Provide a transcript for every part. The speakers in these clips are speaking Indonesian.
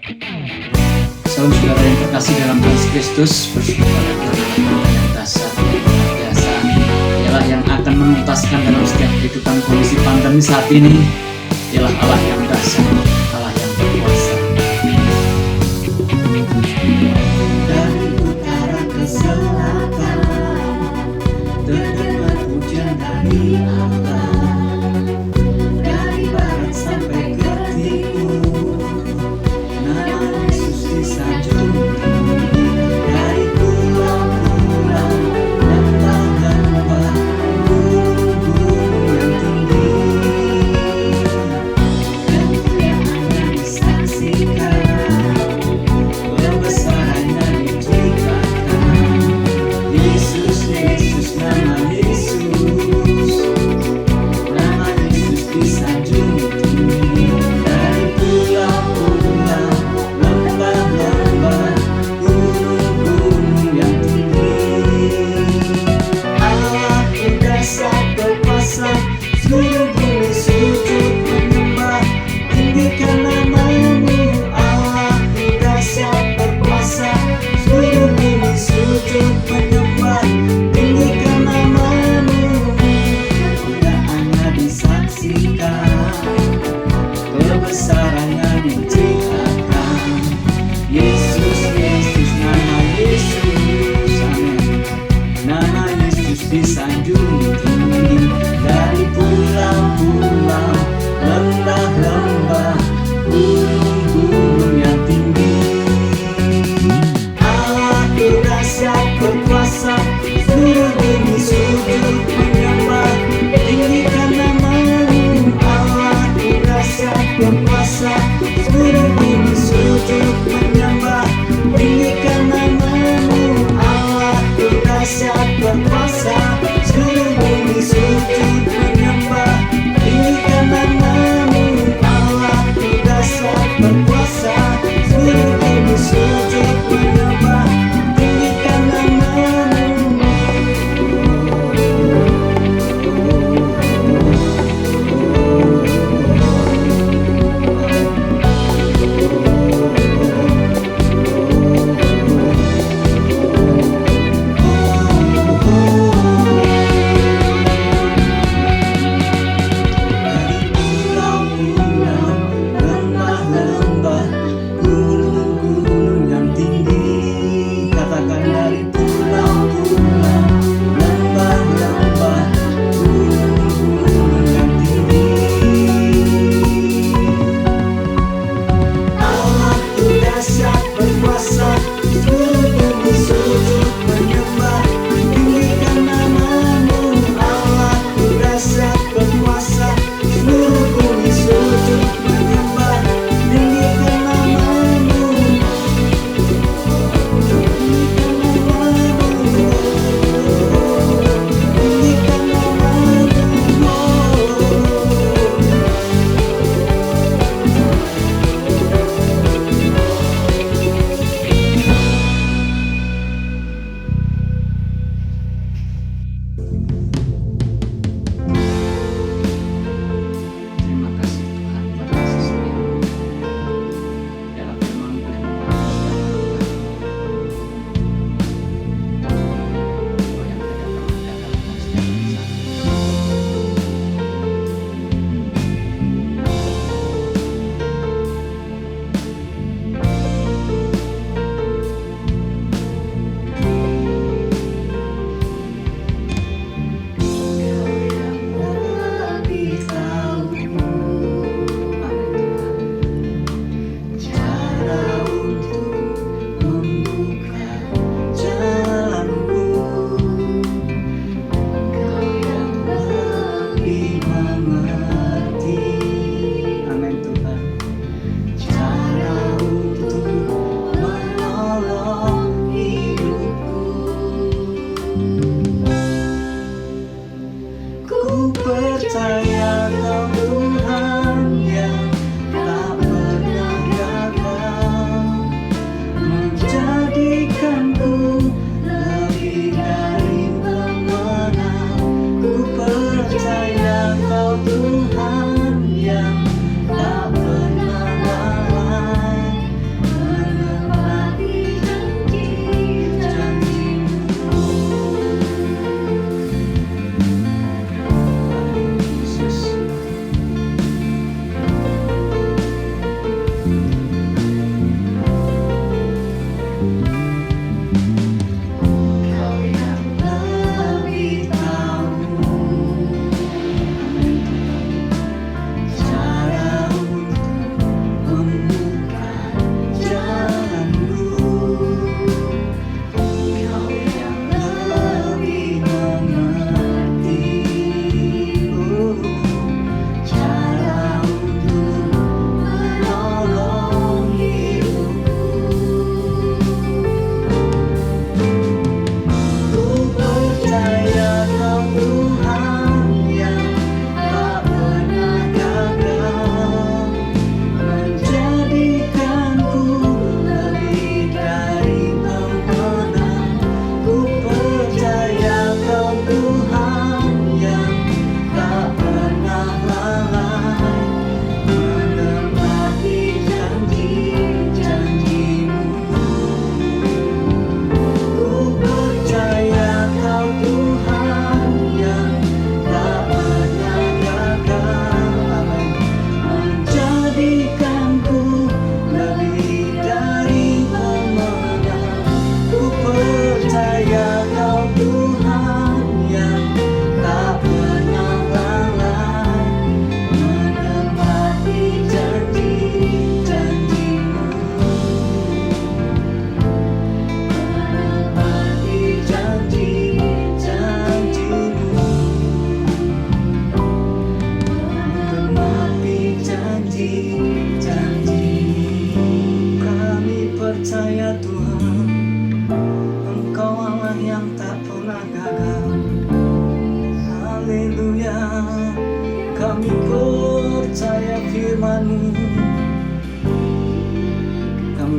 Salam saudara yang terkasih dalam Tuhan Kristus, bersyukur karena Tuhan yang dahsyat dan luar biasa. Ialah yang akan menuntaskan dalam setiap kehidupan kondisi pandemi saat ini. Ialah Allah yang dahsyat, Allah yang berkuasa. Dari utara ke selatan, terdengar pujian dari Allah. Dari barat sampai ke timur, nama Yesus disanjung tinggi. Dari pulau-pulau, lembah-lembah, gunung-gunung yang tinggi, kemuliaannya disaksikan, kebesarannya diceritakan. Yesus, Yesus, nama Yesus, nama Yesus disanjung tinggi. Dari pulau-pulau, lembah-lembah, gunung-gunung yang tinggi, Allah yang dahsyat berkuasa, seluruh bumi sujud menyembah, tinggikan nama-Mu. Allah yang dahsyat berkuasa, seluruh bumi sujud menyembah, tinggikan nama-Mu. Kemuliaannya disaksikan, kebesarannya diceritakan. Yesus, Yesus, nama Yesus, amin. Nama Yesus disanjung tinggi. Dari pulau-pulau, lembah-lembah, gunung-gunung yang tinggi, Allah yang dahsyat berkuasa, seluruh bumi sujud menyembah, tinggikan nama-Mu. Allah yang dahsyat berkuasa, seluruh bumi sujud menyembah, tinggikan nama-Mu. Allah yang dahsyat berkuasa, seluruh bumi sujud menyembah, tinggikan nama-Mu. Allah yang dahsyat berkuasa, seluruh bumi sujud menyembah, tinggikan nama-Mu.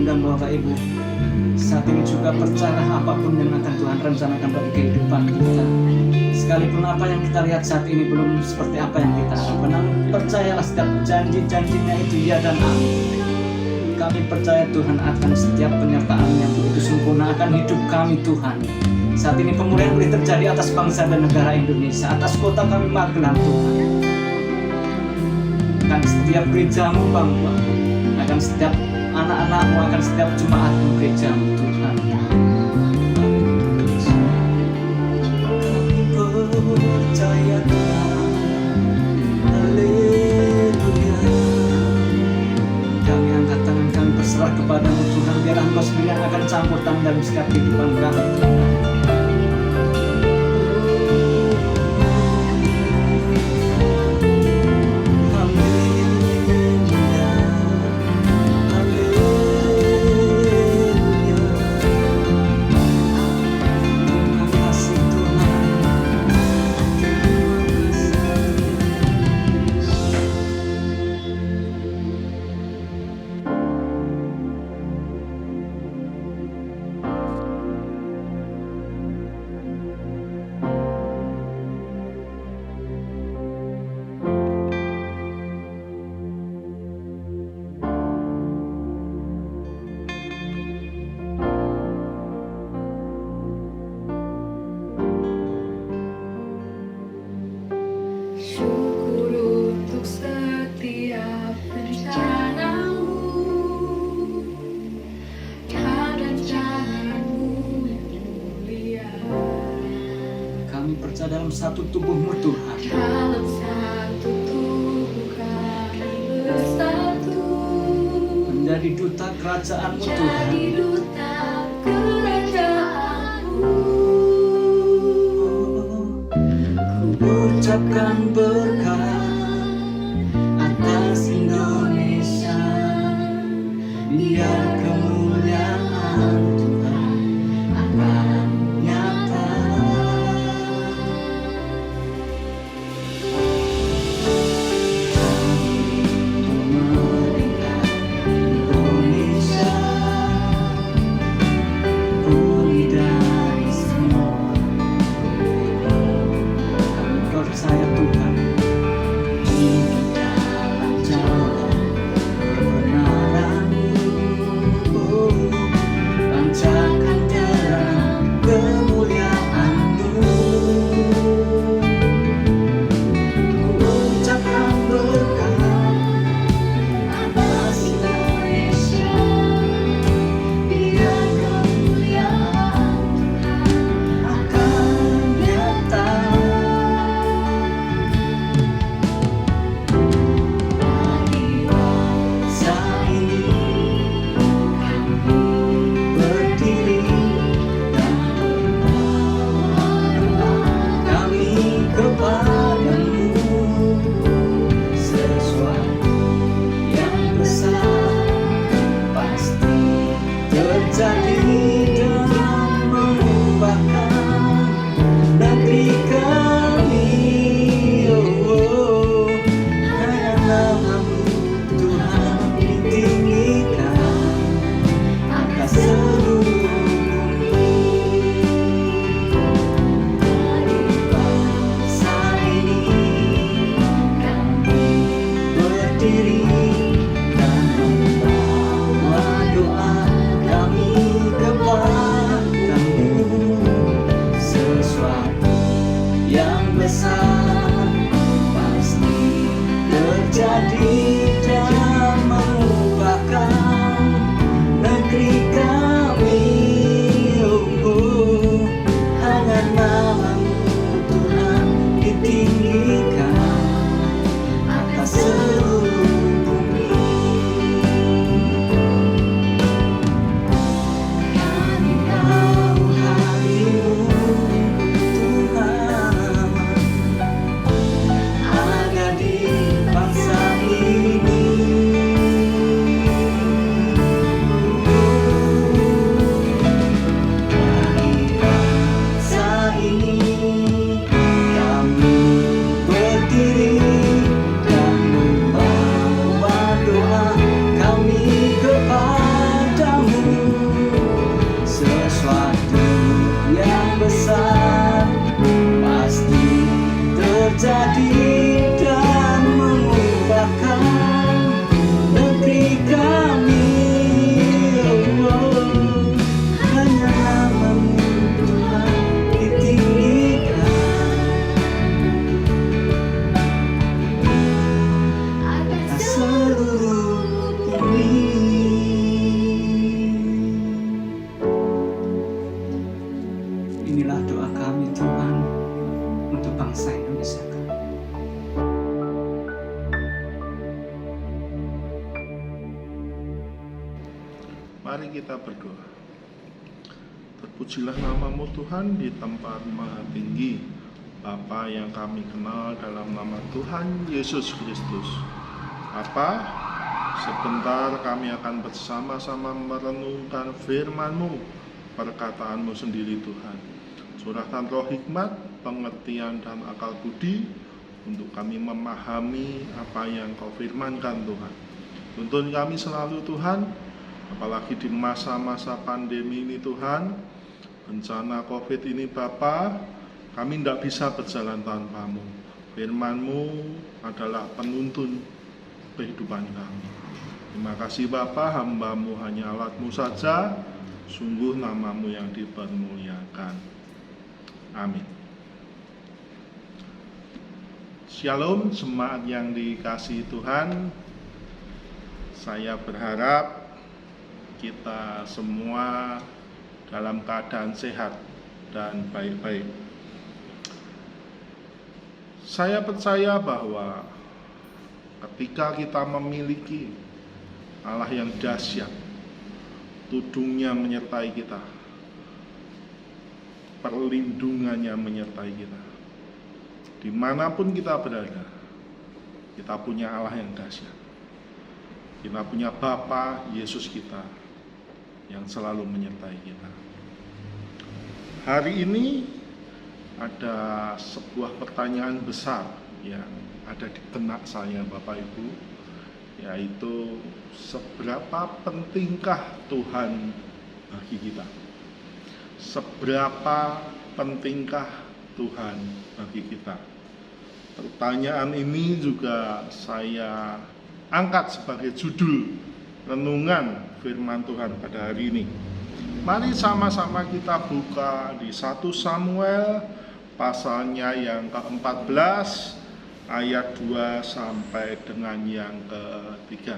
dan Bapak Ibu, saat ini juga percayalah apapun yang akan Tuhan rencanakan bagi kehidupan kita. Sekalipun apa yang kita lihat saat ini belum seperti apa yang kita harapkan, namun percayalah setiap janji-janjinya itu ya dan amin. Kami percaya Tuhan akan setiap penyertaan yang begitu sempurna akan hidup kami Tuhan. Saat ini pemulihan boleh terjadi atas bangsa dan negara Indonesia, atas kota kami Magelang Tuhan. Akan setiap gerejamu Bapa, akan setiap anak-anakmu, akan setiap jemaatmu gerejamu Tuhan. Kami percaya Tuhan, haleluya. Kami angkat tangan, kami berserah kepadamu Tuhan, biarlah Engkau sendiri yang akan campur tangan dalam setiap kehidupan kami Tuhan. Syukur untuk setiap rencanamu dan rencanamu yang mulia. Kami percaya dalam satu tubuhmu Tuhan. Dalam satu tubuh kami bersatu, Menjadi duta kerajaanmu Tuhan. jadi duta kerajaanmu. Ucapkan berkat atas Indonesia, biar kemuliaan Tuhan akan nyata. Pemerintah Indonesia pulih dari semua. Kami percaya Tuhan, Mari kita berdoa. Terpujilah nama-Mu Tuhan di tempat maha tinggi, Bapa yang kami kenal dalam nama Tuhan Yesus Kristus. Bapa, sebentar kami akan bersama-sama merenungkan firman-Mu, perkataan-Mu sendiri Tuhan. Curahkan roh hikmat, pengertian dan akal budi untuk kami memahami apa yang Kau firmankan Tuhan. Tuntun kami selalu Tuhan, apalagi di masa-masa pandemi ini Tuhan, bencana COVID ini Bapa, kami tidak bisa berjalan tanpa-Mu. Firman-Mu adalah penuntun kehidupan kami. Terima kasih Bapa, hamba-Mu hanya alat-Mu saja, sungguh nama-Mu yang dipermuliakan. Amin. Shalom jemaat yang dikasihi Tuhan. Saya berharap kita semua dalam keadaan sehat dan baik-baik. Saya percaya bahwa ketika kita memiliki Allah yang dahsyat, tudungnya menyertai kita, perlindungannya menyertai kita, dimanapun kita berada, kita punya Allah yang dahsyat. Kita punya Bapa Yesus kita yang selalu menyertai kita. Hari ini ada sebuah pertanyaan besar yang ada di benak saya Bapak Ibu, yaitu seberapa pentingkah Tuhan bagi kita? Seberapa pentingkah Tuhan bagi kita? Pertanyaan ini juga saya angkat sebagai judul renungan firman Tuhan pada hari ini. Mari sama-sama kita buka di 1 Samuel pasalnya yang ke-14 ayat 2 sampai dengan yang ke-3.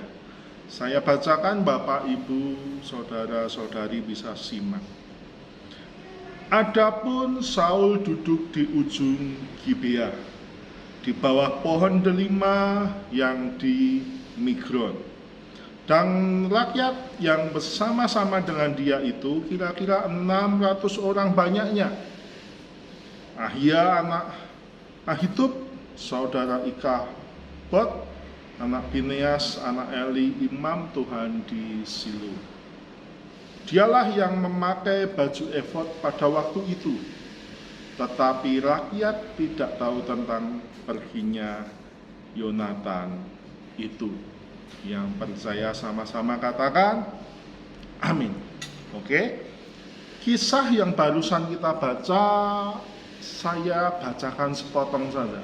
Saya bacakan, Bapak, Ibu, saudara-saudari bisa simak. Adapun Saul duduk di ujung Gibea, di bawah pohon delima yang di Migron. Dan rakyat yang bersama-sama dengan dia itu kira-kira 600 orang banyaknya. Ahia anak Ahitub, saudara Ikabod, anak Bineas, anak Eli, imam Tuhan di Silo. Dialah yang memakai baju efod pada waktu itu. Tetapi rakyat tidak tahu tentang perginya Yonatan itu. Yang percaya sama-sama katakan amin. Oke. Kisah yang barusan kita baca, saya bacakan sepotong saja.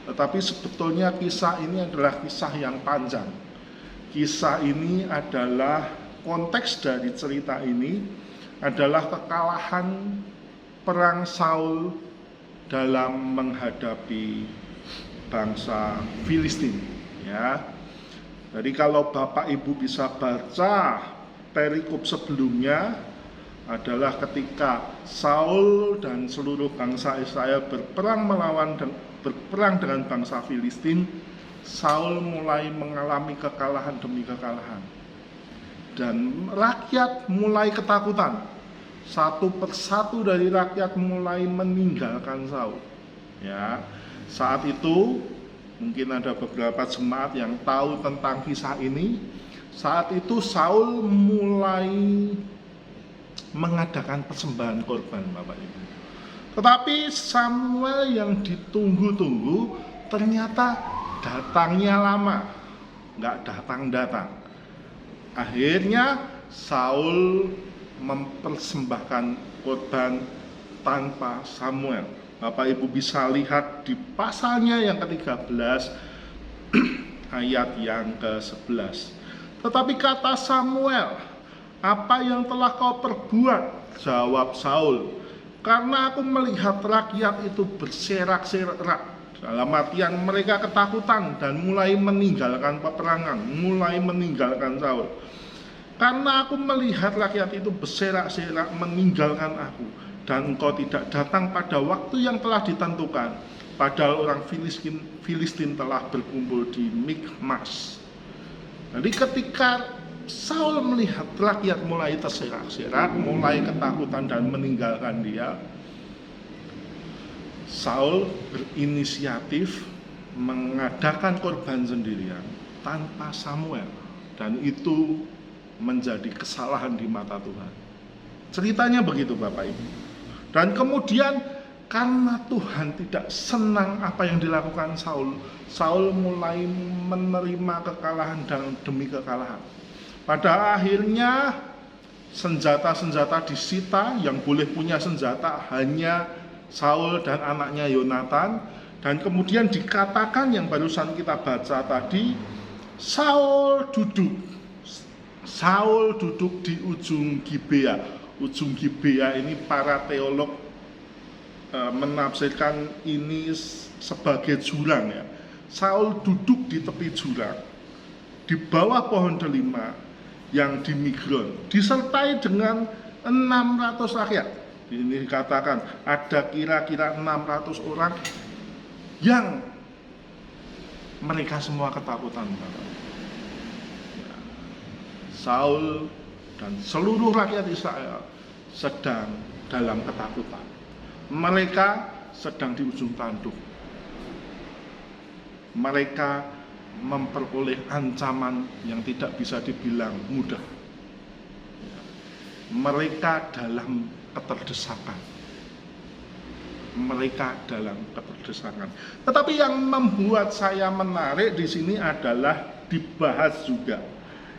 Tetapi sebetulnya kisah ini adalah kisah yang panjang. Kisah ini adalah, konteks dari cerita ini adalah kekalahan perang Saul dalam menghadapi bangsa Filistin, ya. Jadi kalau Bapak Ibu bisa baca perikop sebelumnya, adalah ketika Saul dan seluruh bangsa Israel berperang dengan bangsa Filistin. Saul mulai mengalami kekalahan demi kekalahan, dan rakyat mulai ketakutan. Satu persatu dari rakyat mulai meninggalkan Saul. Ya, saat itu mungkin ada beberapa jemaat yang tahu tentang kisah ini. Saat itu Saul mulai mengadakan persembahan korban, Bapak Ibu. Tetapi Samuel yang ditunggu-tunggu ternyata datangnya lama, nggak datang-datang. Akhirnya Saul mempersembahkan korban tanpa Samuel. Bapak Ibu bisa lihat di pasalnya yang ke-13 ayat yang ke-11. Tetapi kata Samuel, "Apa yang telah kau perbuat?" Jawab Saul, "Karena aku melihat rakyat itu berserak-serak." Dalam artian mereka ketakutan dan mulai meninggalkan peperangan, mulai meninggalkan Saul. "Karena aku melihat rakyat itu berserak-serak meninggalkan aku, dan engkau tidak datang pada waktu yang telah ditentukan, padahal orang Filistin telah berkumpul di Mikmas." Jadi ketika Saul melihat rakyat mulai terserak-serak, mulai ketakutan dan meninggalkan dia, Saul berinisiatif mengadakan korban sendirian tanpa Samuel, dan itu menjadi kesalahan di mata Tuhan. Ceritanya begitu Bapak Ibu. Dan kemudian karena Tuhan tidak senang apa yang dilakukan Saul, Saul mulai menerima kekalahan dan demi kekalahan. Pada akhirnya senjata-senjata disita, yang boleh punya senjata hanya Saul dan anaknya Yonatan. Dan kemudian dikatakan yang barusan kita baca tadi, Saul duduk di ujung Gibea. Ujung Gibea ini para teolog menafsirkan ini sebagai jurang ya. Saul duduk di tepi jurang di bawah pohon delima yang di Migron, disertai dengan 600 rakyat. Ini dikatakan ada kira-kira 600 orang yang mereka semua ketakutan. Saul dan seluruh rakyat Israel sedang dalam ketakutan. Mereka sedang di ujung tanduk. Mereka memperoleh ancaman yang tidak bisa dibilang mudah. Mereka dalam keterdesakan. Tetapi yang membuat saya menarik di sini adalah dibahas juga,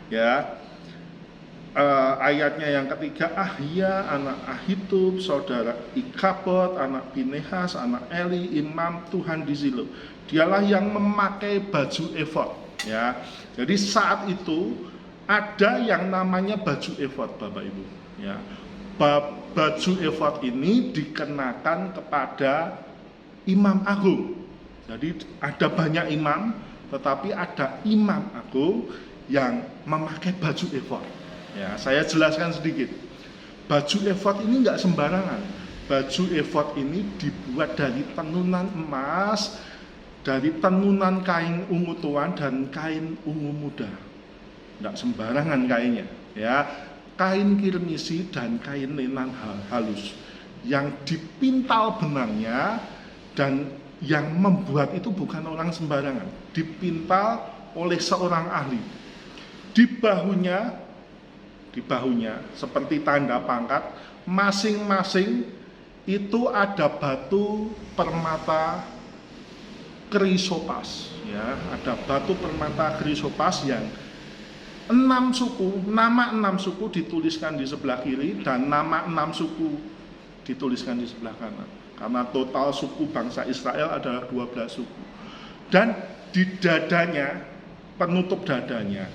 ya. Ayatnya yang ketiga, Ahia anak Ahitub, saudara Ikabod, anak Pinehas, anak Eli, imam Tuhan di Silo. Dialah yang memakai baju efod, ya. Jadi saat itu ada yang namanya baju efod, Bapak Ibu, ya. Baju efod ini dikenakan kepada imam agung. Jadi ada banyak imam, tetapi ada imam agung yang memakai baju efod. Ya, saya jelaskan sedikit. Baju efod ini nggak sembarangan. Baju efod ini dibuat dari tenunan emas, dari tenunan kain ungu tua dan kain ungu muda. Nggak sembarangan kainnya, ya. Kain kirmisi dan kain lenan halus yang dipintal benangnya, dan yang membuat itu bukan orang sembarangan, dipintal oleh seorang ahli. Di bahunya seperti tanda pangkat, masing-masing itu ada batu permata krisopas, ya, ada batu permata krisopas yang 6 suku, nama 6 suku dituliskan di sebelah kiri dan nama 6 suku dituliskan di sebelah kanan. Karena total suku bangsa Israel adalah 12 suku. Dan di dadanya, penutup dadanya,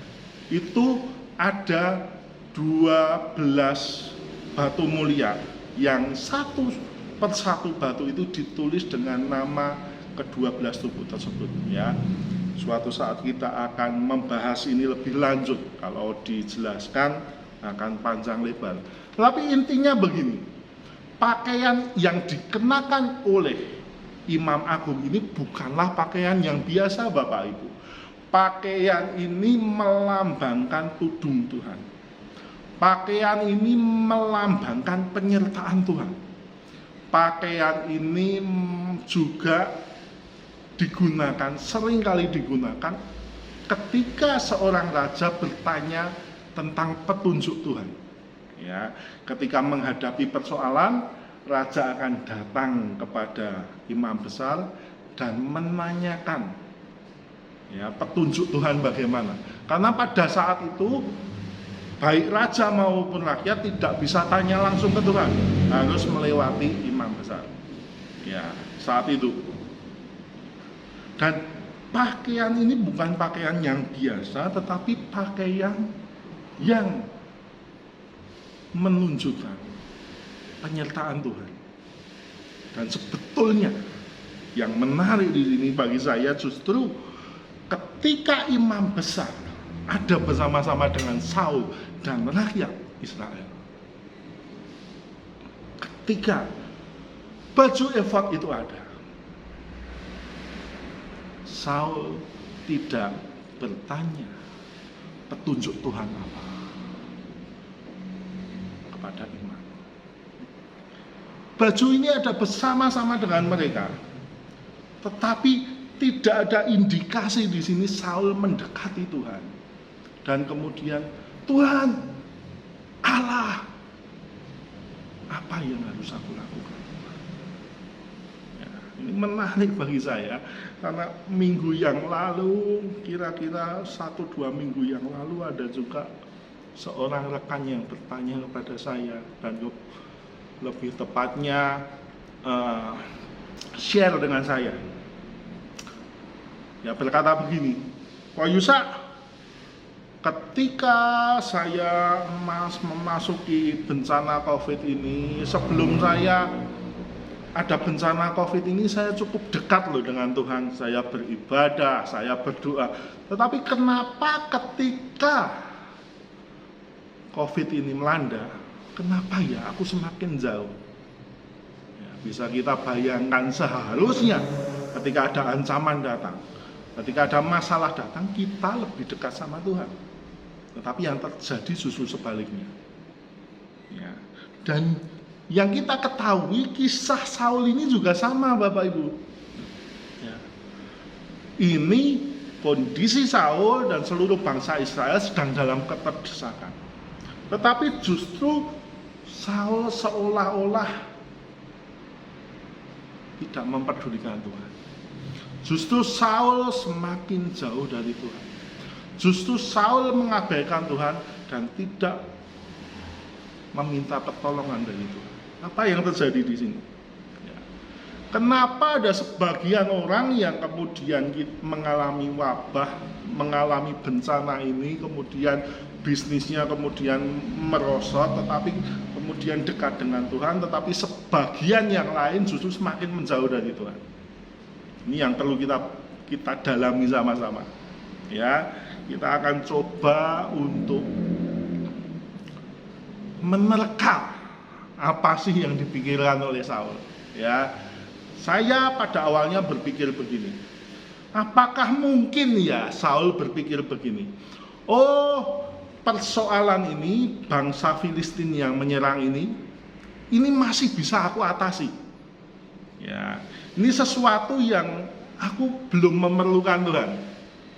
itu ada 12 batu mulia yang satu persatu batu itu ditulis dengan nama ke-12 suku tersebut, ya. Suatu saat kita akan membahas ini lebih lanjut, kalau dijelaskan akan panjang lebar. Tapi intinya begini, pakaian yang dikenakan oleh imam agung ini bukanlah pakaian yang biasa, Bapak Ibu. Pakaian ini melambangkan tudung Tuhan. Pakaian ini melambangkan penyertaan Tuhan. Pakaian ini juga seringkali digunakan ketika seorang raja bertanya tentang petunjuk Tuhan. Ya, ketika menghadapi persoalan, raja akan datang kepada imam besar dan menanyakan, ya, petunjuk Tuhan bagaimana. Karena pada saat itu baik raja maupun rakyat tidak bisa tanya langsung ke Tuhan, harus melewati imam besar. Ya, saat itu. Dan pakaian ini bukan pakaian yang biasa, tetapi pakaian yang menunjukkan penyertaan Tuhan. Dan sebetulnya yang menarik di sini bagi saya justru ketika imam besar ada bersama-sama dengan Saul dan rakyat Israel. Ketika baju efod itu ada, Saul tidak bertanya petunjuk Tuhan apa kepada iman. Baju ini ada bersama-sama dengan mereka, tetapi tidak ada indikasi di sini Saul mendekati Tuhan. Dan kemudian, Tuhan, Allah, apa yang harus aku lakukan? Ya, ini menarik bagi saya, karena minggu yang lalu, kira-kira 1-2 minggu yang lalu, ada juga seorang rekan yang bertanya kepada saya, dan lebih tepatnya share dengan saya. Ya, berkata begini, Pak Yusa, ketika saya memasuki bencana COVID ini, sebelum saya ada bencana COVID ini, saya cukup dekat loh dengan Tuhan. Saya beribadah, saya berdoa. Tetapi kenapa ketika COVID ini melanda, kenapa ya aku semakin jauh? Ya, bisa kita bayangkan, seharusnya ketika ada ancaman datang, ketika ada masalah datang, kita lebih dekat sama Tuhan. Tetapi yang terjadi justru sebaliknya. Ya. Dan yang kita ketahui, kisah Saul ini juga sama, Bapak Ibu. Ya. Ini kondisi Saul dan seluruh bangsa Israel sedang dalam keterdesakan. Tetapi justru Saul seolah-olah tidak memperdulikan Tuhan. Justru Saul semakin jauh dari Tuhan. Justru Saul mengabaikan Tuhan dan tidak meminta pertolongan dari Tuhan. Apa yang terjadi di sini? Ya. Kenapa ada sebagian orang yang kemudian mengalami wabah, mengalami bencana ini, kemudian bisnisnya kemudian merosot, tetapi kemudian dekat dengan Tuhan, tetapi sebagian yang lain justru semakin menjauh dari Tuhan? Ini yang perlu kita dalami sama-sama. Ya, kita akan coba untuk menerka apa sih yang dipikirkan oleh Saul. Ya, saya pada awalnya berpikir begini. Apakah mungkin ya Saul berpikir begini? Oh, persoalan ini, bangsa Filistin yang menyerang ini masih bisa aku atasi. Ya, ini sesuatu yang aku belum memerlukan Tuhan.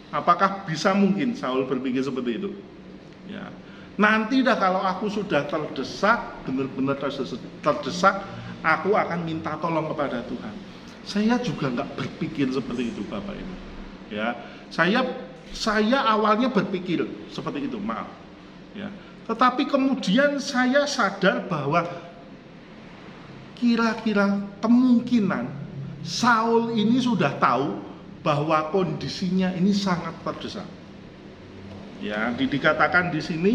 Apakah bisa mungkin Saul berpikir seperti itu? Ya, nanti dah kalau aku sudah terdesak, benar-benar terdesak, aku akan minta tolong kepada Tuhan. Saya juga nggak berpikir seperti itu, Bapak Ibu. Ya, saya awalnya berpikir seperti itu, maaf. Ya, tetapi kemudian saya sadar bahwa kira-kira kemungkinan Saul ini sudah tahu bahwa kondisinya ini sangat terdesak. Ya, dikatakan di sini,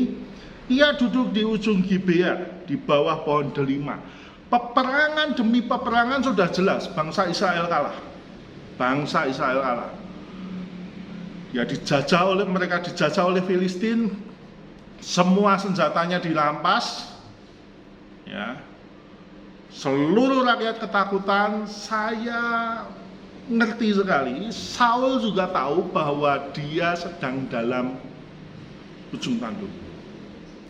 ia duduk di ujung Gibea di bawah pohon delima. Peperangan demi peperangan sudah jelas, bangsa Israel kalah. Bangsa Israel kalah. Ya, mereka dijajah oleh Filistin, semua senjatanya dirampas. Ya. Seluruh rakyat ketakutan. Saya ngerti sekali, Saul juga tahu bahwa dia sedang dalam ujung tanduk.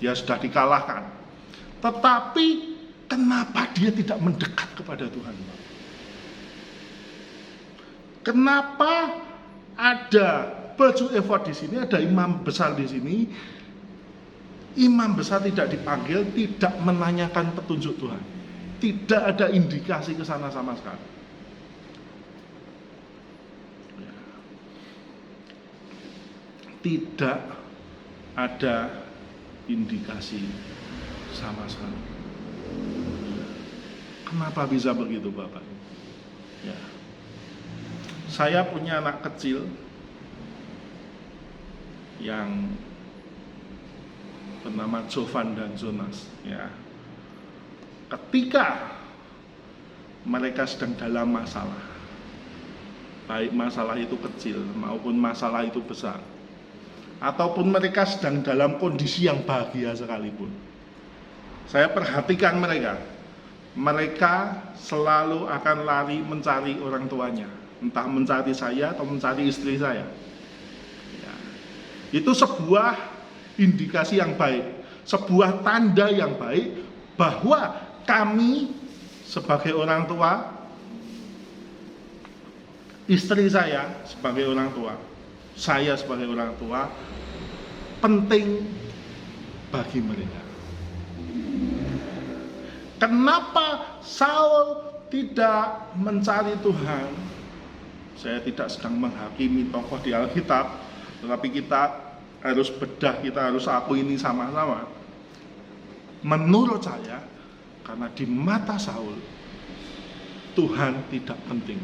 Dia sudah dikalahkan. Tetapi kenapa dia tidak mendekat kepada Tuhan? Kenapa ada baju efod di sini, ada imam besar di sini? Imam besar tidak dipanggil, tidak menanyakan petunjuk Tuhan. Tidak ada indikasi ke sana sama sekali. Tidak ada indikasi sama sekali. Kenapa bisa begitu, Bapak? Ya. Saya punya anak kecil yang bernama Jovan dan Jonas. Ya. Ketika mereka sedang dalam masalah, baik masalah itu kecil maupun masalah itu besar, ataupun mereka sedang dalam kondisi yang bahagia sekalipun, saya perhatikan mereka selalu akan lari mencari orang tuanya, entah mencari saya atau mencari istri saya. Ya. Itu sebuah indikasi yang baik, sebuah tanda yang baik bahwa kami sebagai orang tua, istri saya sebagai orang tua, saya sebagai orang tua penting bagi mereka. Kenapa Saul tidak mencari Tuhan? Saya tidak sedang menghakimi tokoh di Alkitab, tetapi kita harus bedah, kita harus aku ini sama-sama. Menurut saya, karena di mata Saul, Tuhan tidak penting.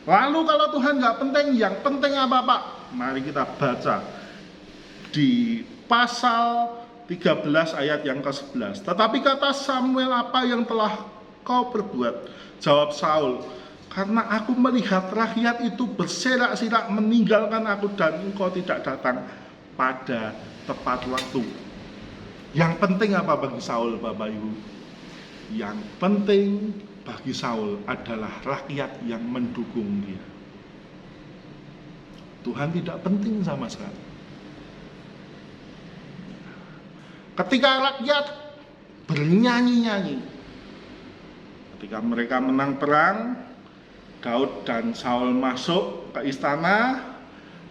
Lalu kalau Tuhan nggak penting, yang penting apa Pak? Mari kita baca di pasal 13 ayat yang ke-11. Tetapi kata Samuel, apa yang telah kau perbuat? Jawab Saul, karena aku melihat rakyat itu berserak-serak meninggalkan aku dan engkau tidak datang pada tepat waktu. Yang penting apa bagi Saul, Bapak Ibu? Yang penting bagi Saul adalah rakyat yang mendukung dia. Tuhan tidak penting sama sekali. Ketika rakyat bernyanyi-nyanyi, ketika mereka menang perang, Daud dan Saul masuk ke istana,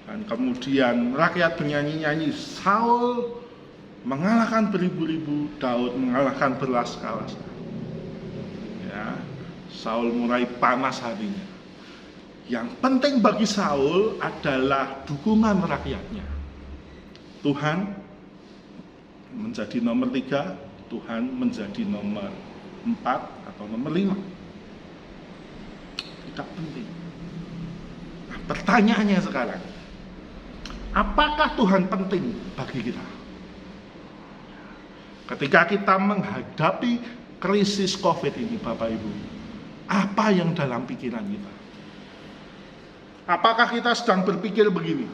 dan kemudian rakyat bernyanyi-nyanyi, Saul mengalahkan beribu-ribu, Daud mengalahkan belas-kalas. Ya, Saul mulai panas hatinya. Yang penting bagi Saul adalah dukungan rakyatnya. Tuhan menjadi nomor 3, Tuhan menjadi nomor 4 atau nomor 5. Tidak penting. Nah, pertanyaannya sekarang, apakah Tuhan penting bagi kita? Ketika kita menghadapi krisis COVID ini, Bapak Ibu, apa yang dalam pikiran kita? Apakah kita sedang berpikir begini?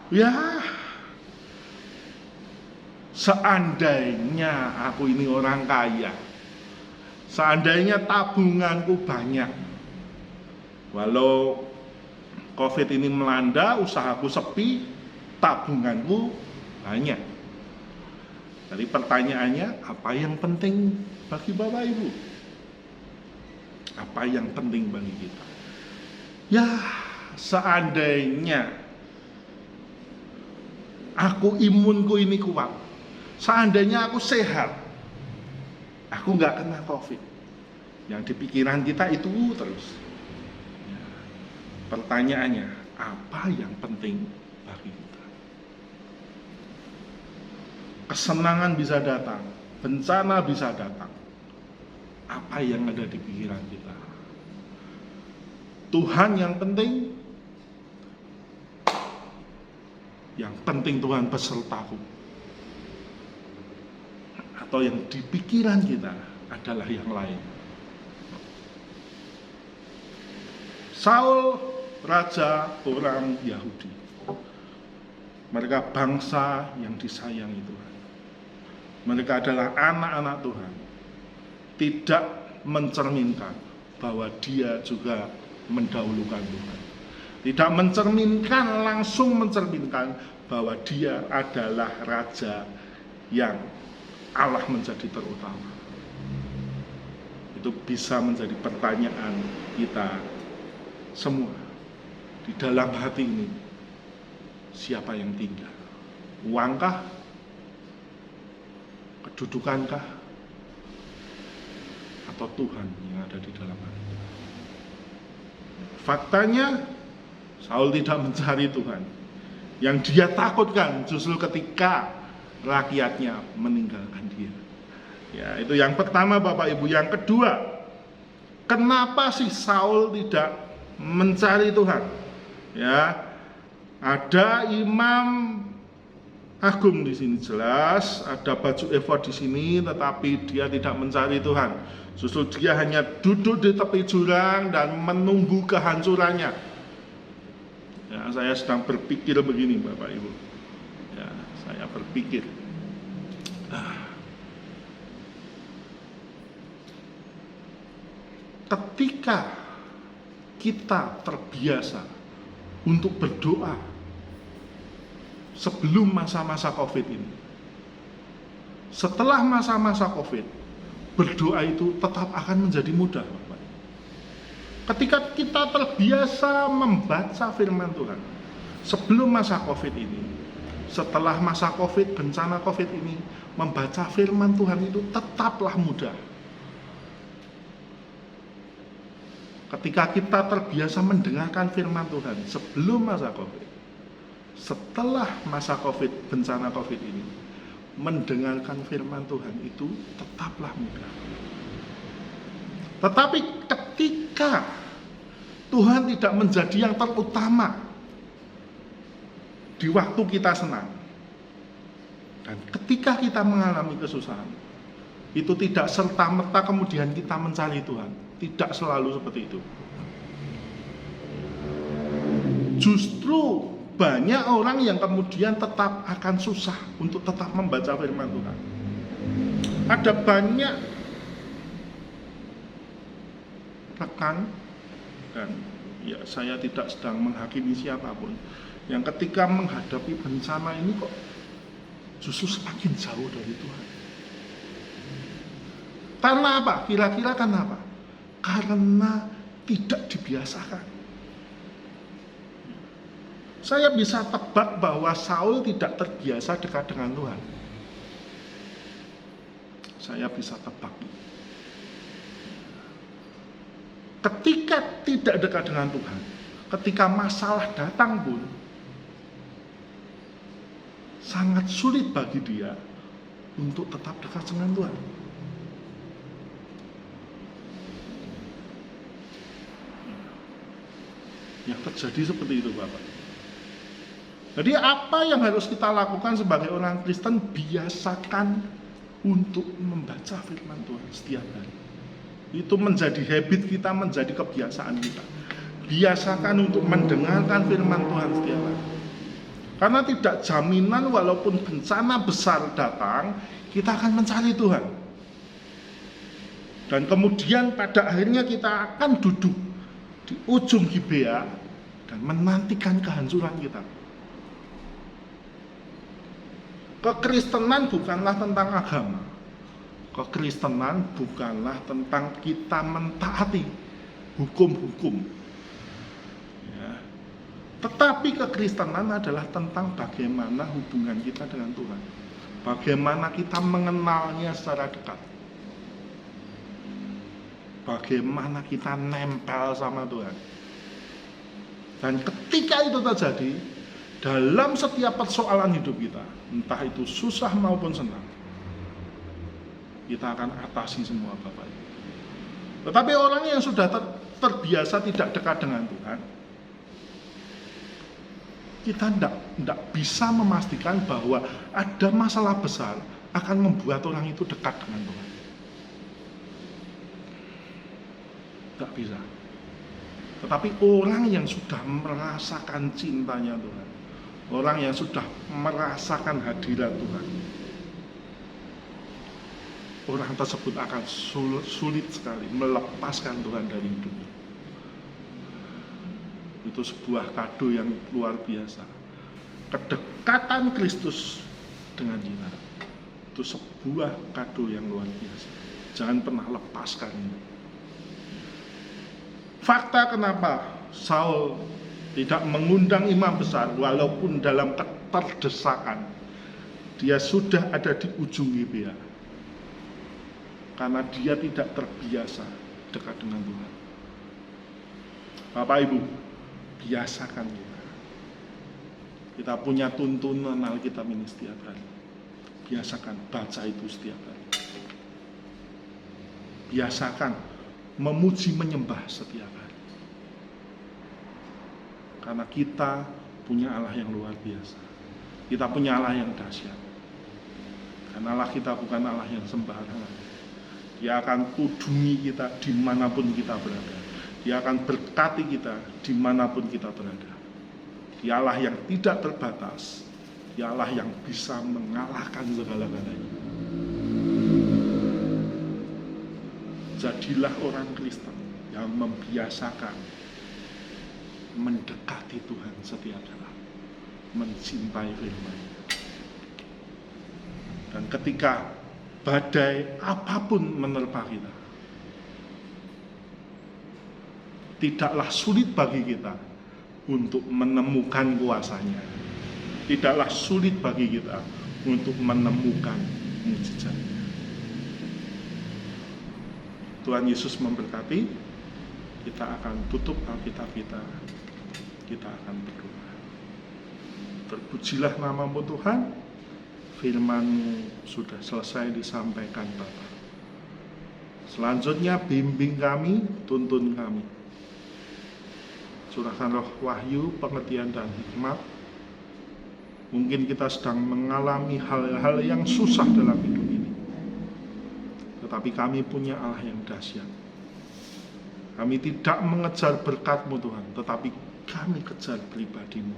Ya, seandainya aku ini orang kaya, seandainya tabunganku banyak, walau COVID ini melanda, usahaku sepi, tabunganku banyak. Jadi pertanyaannya, apa yang penting bagi Bapak Ibu? Apa yang penting bagi kita? Ya, seandainya aku imunku ini kuat, seandainya aku sehat, aku nggak kena COVID. Yang di pikiran kita itu terus. Ya. Pertanyaannya, apa yang penting bagi kita? Kesenangan bisa datang, bencana bisa datang. Apa yang ada di pikiran kita? Tuhan yang penting? Yang penting Tuhan besertaku? Atau yang di pikiran kita adalah yang lain? Saul, raja orang Yahudi. Mereka bangsa yang disayangi Tuhan. Mereka adalah anak-anak Tuhan. Tidak mencerminkan bahwa dia juga mendahulukan Tuhan. Tidak mencerminkan, langsung mencerminkan bahwa dia adalah raja yang Allah menjadi terutama. Itu bisa menjadi pertanyaan kita semua. Di dalam hati ini, siapa yang tinggal? Uangkah? Kedudukankah? Atau Tuhan yang ada di dalam hati? Faktanya, Saul tidak mencari Tuhan. Yang dia takutkan justru ketika rakyatnya meninggalkan dia. Ya, itu yang pertama Bapak Ibu. Yang kedua, kenapa sih Saul tidak mencari Tuhan? Ya, ada imam agung di sini jelas, ada baju efod di sini, tetapi dia tidak mencari Tuhan. Justru dia hanya duduk di tepi jurang dan menunggu kehancurannya. Ya, saya sedang berpikir begini, Bapak Ibu. Ya, saya berpikir. Ketika kita terbiasa untuk berdoa sebelum masa-masa COVID ini. Setelah masa-masa COVID, berdoa itu tetap akan menjadi mudah, Bapak. Ketika kita terbiasa membaca firman Tuhan sebelum masa COVID ini, setelah masa COVID, bencana COVID ini, membaca firman Tuhan itu tetaplah mudah. Ketika kita terbiasa mendengarkan firman Tuhan sebelum masa COVID, setelah masa COVID, bencana COVID ini, mendengarkan firman Tuhan itu tetaplah mudah. Tetapi ketika Tuhan tidak menjadi yang terutama di waktu kita senang, dan ketika kita mengalami kesusahan, itu tidak serta-merta kemudian kita mencari Tuhan. Tidak selalu seperti itu. Justru banyak orang yang kemudian tetap akan susah untuk tetap membaca firman Tuhan. Ada banyak rekan, dan ya saya tidak sedang menghakimi siapapun, yang ketika menghadapi bencana ini kok justru semakin jauh dari Tuhan. Karena apa? Kira-kira karena apa? Karena tidak dibiasakan. Saya bisa tebak bahwa Saul tidak terbiasa dekat dengan Tuhan. Saya bisa tebak. Ketika tidak dekat dengan Tuhan, ketika masalah datang pun, sangat sulit bagi dia untuk tetap dekat dengan Tuhan. Yang terjadi seperti itu, Bapak. Jadi apa yang harus kita lakukan sebagai orang Kristen? Biasakan untuk membaca firman Tuhan setiap hari. Itu menjadi habit kita, menjadi kebiasaan kita. Biasakan untuk mendengarkan firman Tuhan setiap hari. Karena tidak jaminan walaupun bencana besar datang, kita akan mencari Tuhan. Dan kemudian pada akhirnya kita akan duduk di ujung Gibea dan menantikan kehancuran kita. Kekristenan bukanlah tentang agama. Kekristenan bukanlah tentang kita mentaati hukum-hukum. Ya. Tetapi kekristenan adalah tentang bagaimana hubungan kita dengan Tuhan. Bagaimana kita mengenalnya secara dekat. Bagaimana kita nempel sama Tuhan. Dan ketika itu terjadi, dalam setiap persoalan hidup kita, entah itu susah maupun senang, kita akan atasi semua, Bapak Ibu. Tetapi orang yang sudah terbiasa tidak dekat dengan Tuhan, kita tidak bisa memastikan bahwa ada masalah besar akan membuat orang itu dekat dengan Tuhan. Tidak bisa. Tetapi orang yang sudah merasakan cintanya Tuhan, orang yang sudah merasakan hadirat Tuhan, orang tersebut akan sulit sekali melepaskan Tuhan dari hidupnya. Itu sebuah kado yang luar biasa. Kedekatan Kristus dengan kita, itu sebuah kado yang luar biasa. Jangan pernah lepaskan ini. Fakta kenapa Saul tidak mengundang imam besar walaupun dalam keterdesakan, dia sudah ada di ujung Gibea, karena dia tidak terbiasa dekat dengan Tuhan. Bapak Ibu, biasakan kita. Kita punya tuntunan Alkitab ini setiap hari. Biasakan baca itu setiap hari. Biasakan memuji menyembah setiap hari. Karena kita punya Allah yang luar biasa. Kita punya Allah yang dahsyat. Karena Allah kita bukan Allah yang sembarangan. Dia akan tudungi kita dimanapun kita berada. Dia akan berkati kita dimanapun kita berada. Dia Allah yang tidak terbatas. Dia Allah yang bisa mengalahkan segala-galanya. Jadilah orang Kristen yang membiasakan mendekati Tuhan setiap saat. mencintai firman. Dan ketika badai apapun menerpa kita, tidaklah sulit bagi kita untuk menemukan kuasanya. Tidaklah sulit bagi kita untuk menemukan mujizatnya. Tuhan Yesus memberkati. Kita akan tutup Alkitab kita. Kita akan berdoa. Terpujilah nama-Mu Tuhan. Firman-Mu sudah selesai disampaikan Bapa. Selanjutnya bimbing kami, tuntun kami. Curahkan roh wahyu, pengertian dan hikmat. Mungkin kita sedang mengalami hal-hal yang susah dalam hidup ini. Tetapi kami punya Allah yang dahsyat. Kami tidak mengejar berkat-Mu Tuhan, tetapi kami kejar pribadi-Mu.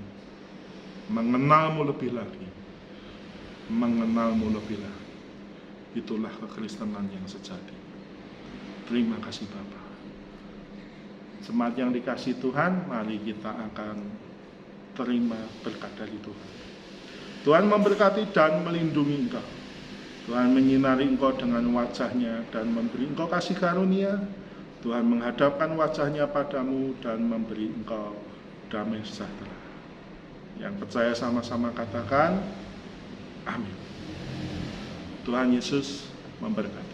Mengenal-Mu lebih lagi. Mengenal-Mu lebih lagi. Itulah kekristenan yang sejati. Terima kasih Bapa. Jemaat yang dikasihi Tuhan, mari kita akan terima berkat dari Tuhan. Tuhan memberkati dan melindungi engkau. Tuhan menyinari engkau dengan wajah-Nya dan memberi engkau kasih karunia. Tuhan menghadapkan wajah-Nya padamu dan memberi engkau damai sejahtera. Yang percaya sama-sama katakan, amin. Tuhan Yesus memberkati.